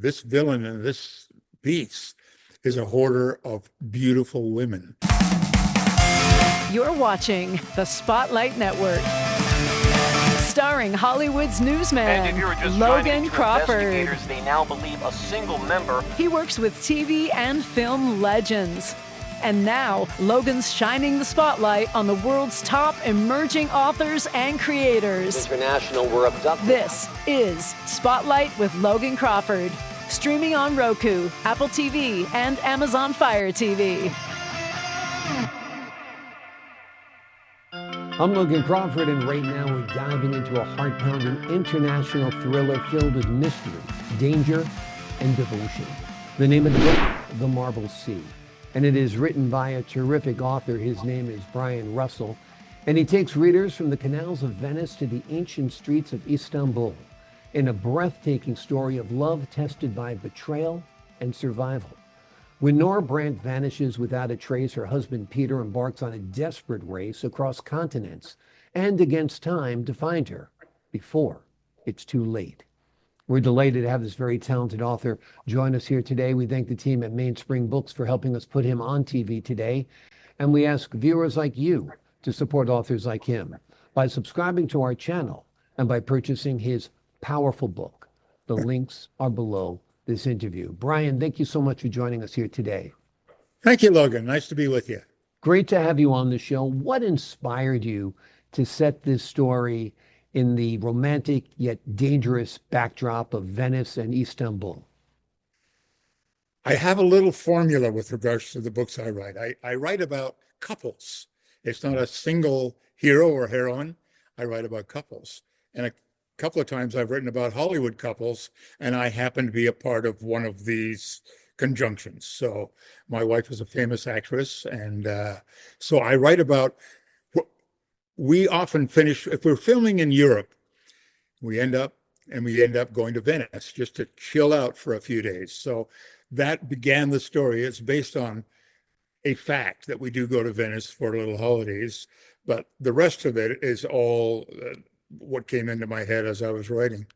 this villain in this piece is a hoarder of beautiful women. You're watching the Spotlight Network, starring Hollywood's newsman, Logan Crawford. Investigators, they now believe a single member. He works with TV and film legends. And now, Logan's shining the spotlight on the world's top emerging authors and creators. International were abducted. This is Spotlight with Logan Crawford, streaming on Roku, Apple TV, and Amazon Fire TV. I'm Logan Crawford, and right now we're diving into a heart-pounding international thriller filled with mystery, danger, and devotion. The name of the book, The Marble Sea. And it is written by a terrific author. His name is Brian Russell, and he takes readers from the canals of Venice to the ancient streets of Istanbul in a breathtaking story of love tested by betrayal and survival. When Nora Brandt vanishes without a trace, her husband Peter embarks on a desperate race across continents and against time to find her before it's too late. We're delighted to have this very talented author join us here today. We thank the team at Mainspring Books for helping us put him on TV today. And we ask viewers like you to support authors like him by subscribing to our channel and by purchasing his powerful book. The links are below this interview. Brian, thank you so much for joining us here today. Thank you, Logan. Nice to be with you. Great to have you on the show. What inspired you to set this story in the romantic yet dangerous backdrop of Venice and Istanbul? I have a little formula with regards to the books I write. I write about couples. It's not a single hero or heroine. I write about couples. And a couple of times I've written about Hollywood couples, and I happen to be a part of one of these conjunctions. So my wife is a famous actress, and so I write about. We often finish, if we're filming in Europe, we end up going to Venice just to chill out for a few days. So that began the story. It's based on a fact that we do go to Venice for little holidays, but the rest of it is all what came into my head as I was writing.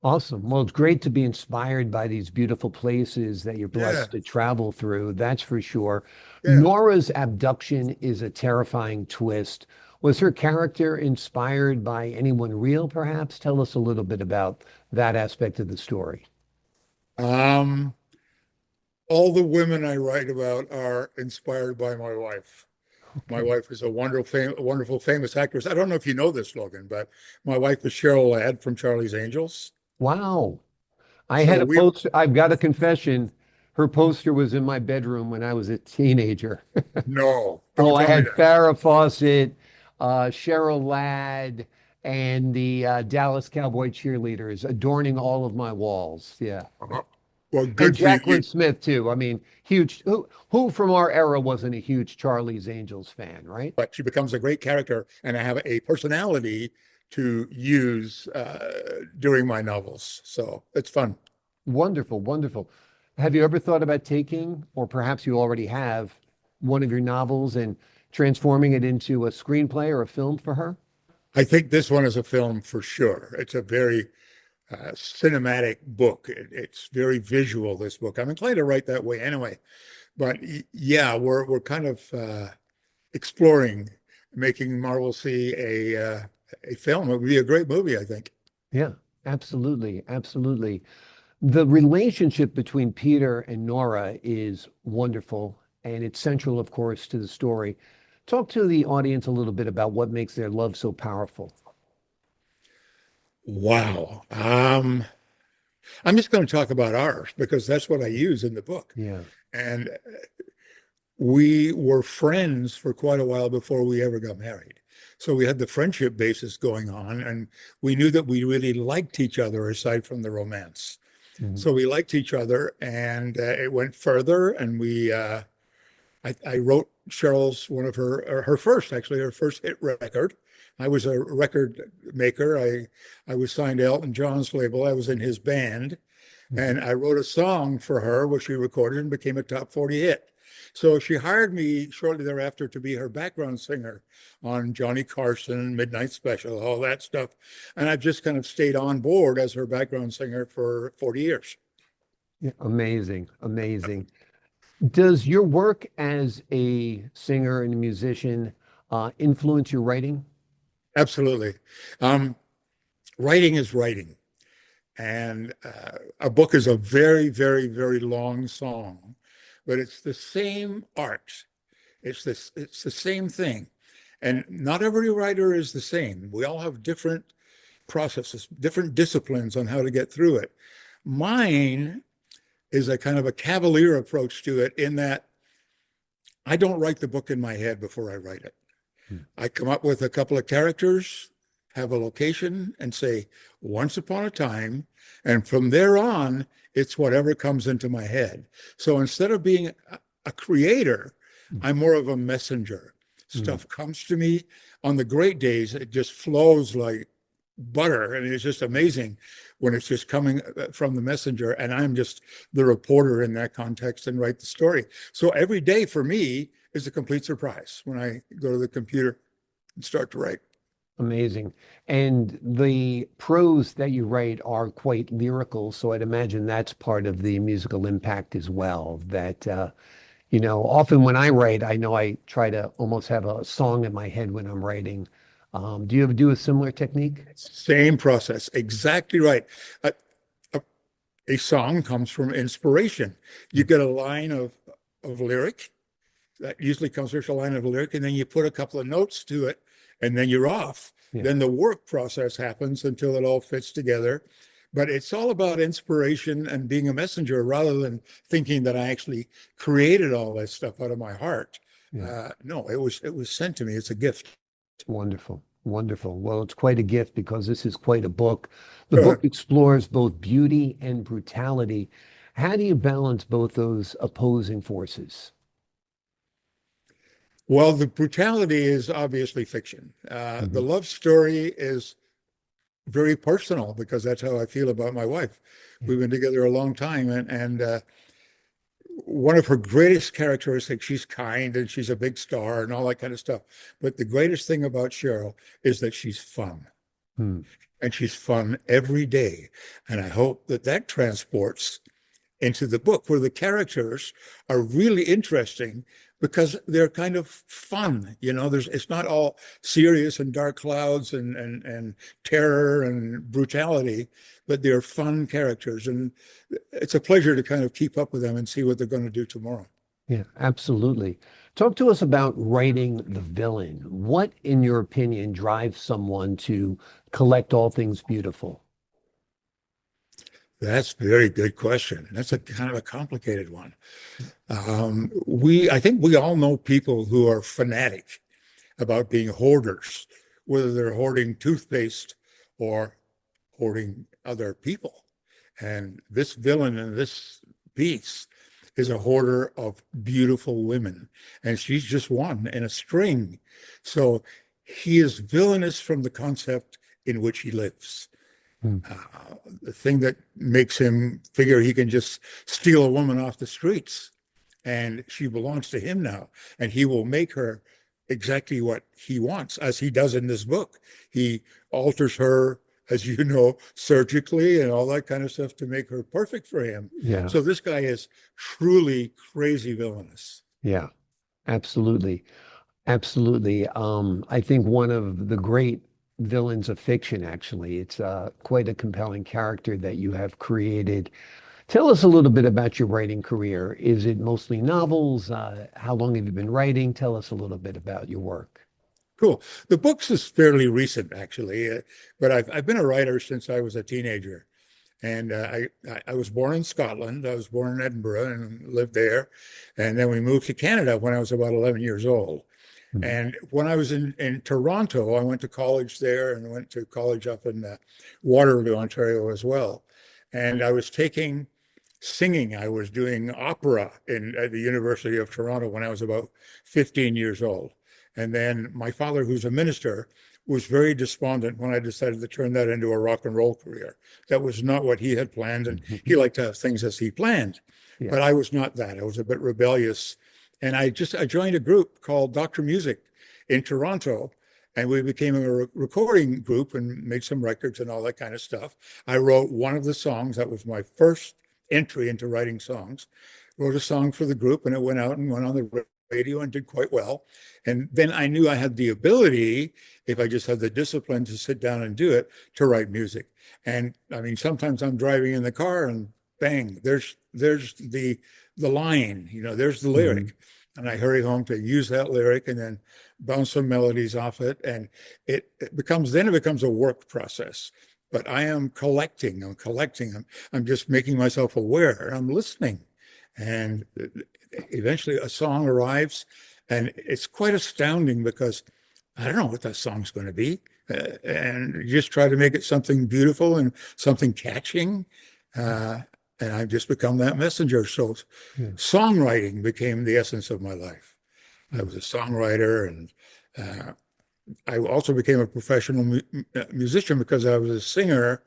Awesome. Well, it's great to be inspired by these beautiful places that you're blessed to travel through. That's for sure. Yeah. Nora's abduction is a terrifying twist. Was her character inspired by anyone real, perhaps? Tell us a little bit about that aspect of the story. All the women I write about are inspired by my wife. My wife is a wonderful, famous actress. I don't know if you know this, Logan, but my wife is Cheryl Ladd from Charlie's Angels. Wow. I've got a confession. Her poster was in my bedroom when I was a teenager. No. Oh, I had Farrah Fawcett, Cheryl Ladd, and the Dallas Cowboy cheerleaders adorning all of my walls. Yeah. Well, good and Jacqueline Smith too. I mean, huge. Who from our era wasn't a huge Charlie's Angels fan, right? But she becomes a great character, and I have a personality to use during my novels. So it's fun. Wonderful, wonderful. Have you ever thought about taking, or perhaps you already have, one of your novels and transforming it into a screenplay or a film for her? I think this one is a film for sure. It's a very cinematic book. It's very visual, this book. I'm inclined to write that way anyway. But yeah, we're kind of exploring making Marble Sea a film. It would be a great movie, I think. Yeah, absolutely. Absolutely. The relationship between Peter and Nora is wonderful, and it's central, of course, to the story. Talk to the audience a little bit about what makes their love so powerful. Wow. I'm just going to talk about ours because that's what I use in the book. Yeah. And we were friends for quite a while before we ever got married. So we had the friendship basis going on, and we knew that we really liked each other aside from the romance. Mm-hmm. So we liked each other, and it went further, and I wrote Cheryl's her first hit record. I was a record maker. I was signed to Elton John's label. I was in his band, and I wrote a song for her, which she recorded and became a top 40 hit. So she hired me shortly thereafter to be her background singer on Johnny Carson, Midnight Special, all that stuff. And I've just kind of stayed on board as her background singer for 40 years. Yeah, amazing, amazing. Does your work as a singer and a musician influence your writing? Absolutely. Um, Writing is writing. And a book is a very, very, very long song, but it's the same art. It's the same thing. And not every writer is the same. We all have different processes, different disciplines on how to get through it. Mine is a kind of a cavalier approach to it in that I don't write the book in my head before I write it. Hmm. I come up with a couple of characters, have a location, and say, once upon a time. And from there on, it's whatever comes into my head. So instead of being a creator, I'm more of a messenger. Hmm. Stuff comes to me on the great days, it just flows like butter. And it's just amazing when it's just coming from the messenger. And I'm just the reporter in that context and write the story. So every day for me is a complete surprise when I go to the computer and start to write. Amazing. And the prose that you write are quite lyrical, so I'd imagine that's part of the musical impact as well. That often when I write, I know I try to almost have a song in my head when I'm writing. Do you ever do a similar technique? Same process, exactly right. A, a, a song comes from inspiration. You get a line of lyric that usually comes with a line of lyric, and then you put a couple of notes to it, and then you're off. Yeah. Then the work process happens until it all fits together. But it's all about inspiration and being a messenger rather than thinking that I actually created all that stuff out of my heart. Yeah. No, it was sent to me. It's a gift. Wonderful. Wonderful. Well, it's quite a gift because this is quite a book. The book explores both beauty and brutality. How do you balance both those opposing forces? Well, the brutality is obviously fiction. The Mhm. love story is very personal because that's how I feel about my wife. Yeah. We've been together a long time, and one of her greatest characteristics, she's kind and she's a big star and all that kind of stuff. But the greatest thing about Cheryl is that she's fun, Hmm. and she's fun every day. And I hope that that transports into the book where the characters are really interesting because they're kind of fun. It's not all serious and dark clouds and terror and brutality, but they're fun characters. And it's a pleasure to kind of keep up with them and see what they're going to do tomorrow. Yeah, absolutely. Talk to us about writing the villain. What, in your opinion, drives someone to collect all things beautiful? That's a very good question. That's a kind of a complicated one. I think we all know people who are fanatic about being hoarders, whether they're hoarding toothpaste or hoarding other people. And this villain in this piece is a hoarder of beautiful women, and she's just one in a string. So he is villainous from the concept in which he lives. Hmm. The thing that makes him figure he can just steal a woman off the streets and she belongs to him now, and he will make her exactly what he wants, as he does in this book. He alters her, as you know, surgically and all that kind of stuff to make her perfect for him. Yeah, So this guy is truly crazy villainous. yeah, absolutely. Absolutely. I think one of the great villains of fiction, actually, it's quite a compelling character that you have created. Tell us a little bit about your writing career. Is it mostly novels? How long have you been writing? Tell us a little bit about your work. Cool. The books is fairly recent, actually, but I've been a writer since I was a teenager. And I was born in Scotland. I was born in Edinburgh and lived there. And then we moved to Canada when I was about 11 years old. Mhm. And when I was in Toronto, I went to college there and went to college up in Waterloo, Ontario as well. And I was taking singing. I was doing opera at the University of Toronto when I was about 15 years old. And then my father, who's a minister, was very despondent when I decided to turn that into a rock and roll career. That was not what he had planned, and he liked to have things as he planned. Yeah. But I was not that. I was a bit rebellious. And I joined a group called Dr. Music in Toronto, and we became a recording group and made some records and all that kind of stuff. I wrote one of the songs that was my first entry into writing songs. Wrote a song for the group, and it went out and went on the radio and did quite well. And then I knew I had the ability, if I just had the discipline to sit down and do it, to write music. And I mean, sometimes I'm driving in the car and bang, there's the line, there's the lyric. And I hurry home to use that lyric and then bounce some melodies off it. And it becomes a work process. But I'm collecting, I'm just making myself aware. I'm listening. And eventually a song arrives, and it's quite astounding because I don't know what that song's going to be. And you just try to make it something beautiful and something catching. And I've just become that messenger. So songwriting became the essence of my life. I was a songwriter, and I also became a professional musician because I was a singer.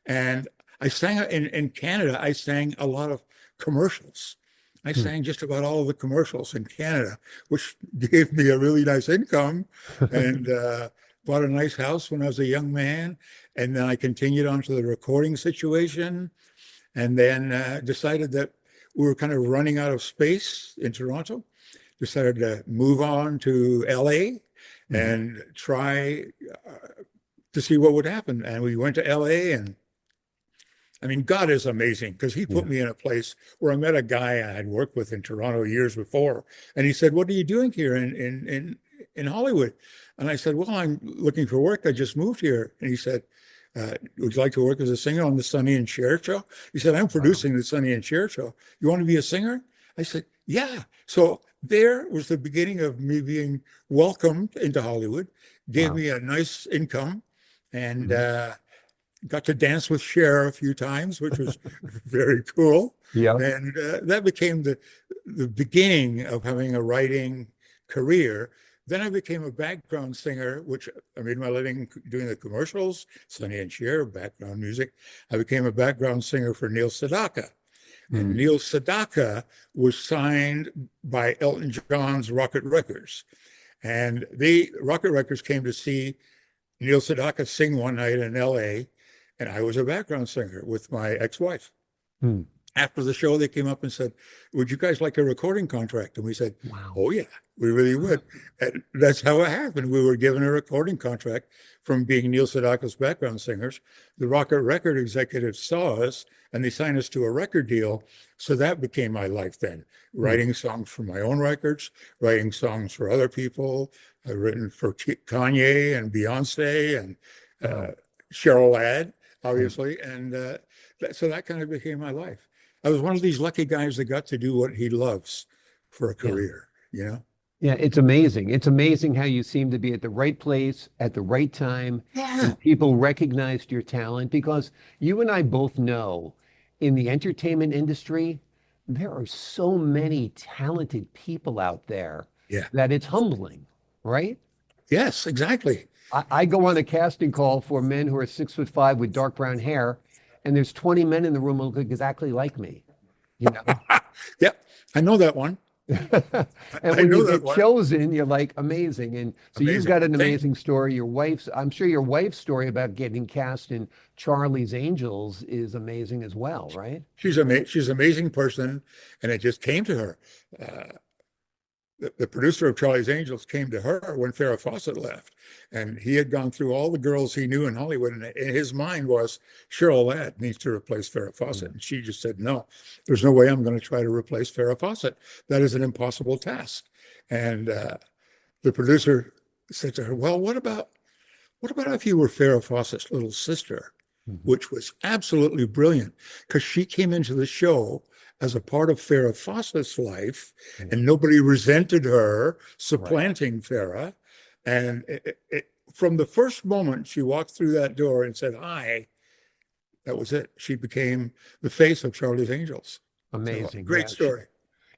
And I sang in Canada, I sang a lot of commercials. I sang just about all of the commercials in Canada, which gave me a really nice income, and bought a nice house when I was a young man. And then I continued on to the recording situation, and then decided that we were kind of running out of space in Toronto. Decided to move on to LA and try to see what would happen. And we went to LA, and I mean, God is amazing because he put me in a place where I met a guy I had worked with in Toronto years before. And he said, "What are you doing here in Hollywood?" And I said, "Well, I'm looking for work. I just moved here." And he said, "Would you like to work as a singer on the Sonny and Cher show?" He said, "I'm producing the Sonny and Cher show. You want to be a singer?" I said, "Yeah." So there was the beginning of me being welcomed into Hollywood, gave me a nice income, and got to dance with Cher a few times, which was very cool. Yeah. And that became the beginning of having a writing career. Then I became a background singer, which I made my living doing the commercials, Sonny and Cher, background music. I became a background singer for Neil Sedaka. And Neil Sedaka was signed by Elton John's Rocket Records. And the Rocket Records came to see Neil Sedaka sing one night in LA, and I was a background singer with my ex-wife. After the show, they came up and said, "Would you guys like a recording contract?" And we said, "Oh, yeah, we really would." And that's how it happened. We were given a recording contract from being Neil Sedaka's background singers. The Rocket Record executives saw us, and they signed us to a record deal. So that became my life then, writing songs for my own records, writing songs for other people. I've written for Kanye and Beyonce and Cheryl Ladd, obviously. And so that kind of became my life. I was one of these lucky guys that got to do what he loves for a career, Yeah, it's amazing. It's amazing how you seem to be at the right place at the right time. Yeah. And people recognized your talent because you and I both know in the entertainment industry, there are so many talented people out there Yeah. that it's humbling, right? Yes, exactly. I go on a casting call for men who are 6'5" with dark brown hair, and there's 20 men in the room who look exactly like me. Yep, I know that one. And when you get chosen, you're like amazing. And so you've got an amazing story. I'm sure your wife's story about getting cast in Charlie's Angels is amazing as well, right? She's an amazing person, and it just came to her. The producer of Charlie's Angels came to her when Farrah Fawcett left, and he had gone through all the girls he knew in Hollywood, and in his mind was Cheryl Ladd needs to replace Farrah Fawcett. And she just said, "No, there's no way I'm going to try to replace Farrah Fawcett. That is an impossible task." And the producer said to her, "Well, what about if you were Farrah Fawcett's little sister?" Which was absolutely brilliant because she came into the show as a part of Farrah Fawcett's life, and nobody resented her supplanting Farrah. And from the first moment she walked through that door and said hi, that was it. She became the face of Charlie's Angels. Amazing. So, great story.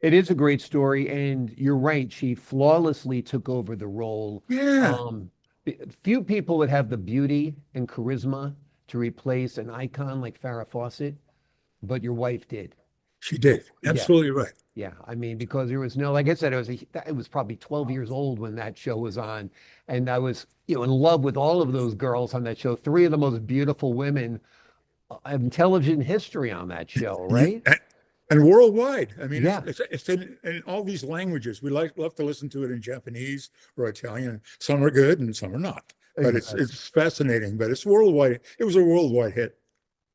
It is a great story, and you're right. She flawlessly took over the role. Yeah. Few people would have the beauty and charisma to replace an icon like Farrah Fawcett, but your wife did. She did. Absolutely right. Yeah, I mean, because there was no, like I said, it was probably 12 years old when that show was on, and I was, in love with all of those girls on that show. Three of the most beautiful women television history on that show, right? And worldwide. I mean, Yeah. it's in all these languages. We love to listen to it in Japanese or Italian. Some are good and some are not. But Exactly. it's fascinating. But it's worldwide. It was a worldwide hit.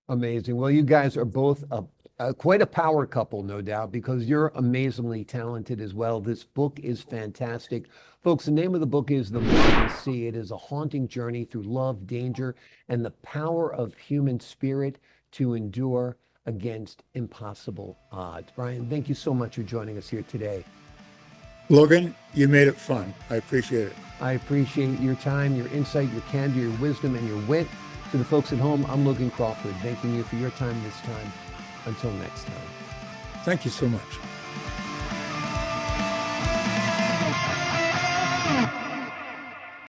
Amazing. Well, you guys are both quite a power couple, no doubt, because you're amazingly talented as well. This book is fantastic. Folks, the name of the book is The Marble Sea. It is a haunting journey through love, danger, and the power of human spirit to endure against impossible odds. Brian, thank you so much for joining us here today. Logan, you made it fun. I appreciate it. I appreciate your time, your insight, your candor, your wisdom, and your wit. To the folks at home, I'm Logan Crawford, thanking you for your time this time. Until next time. Thank you so much.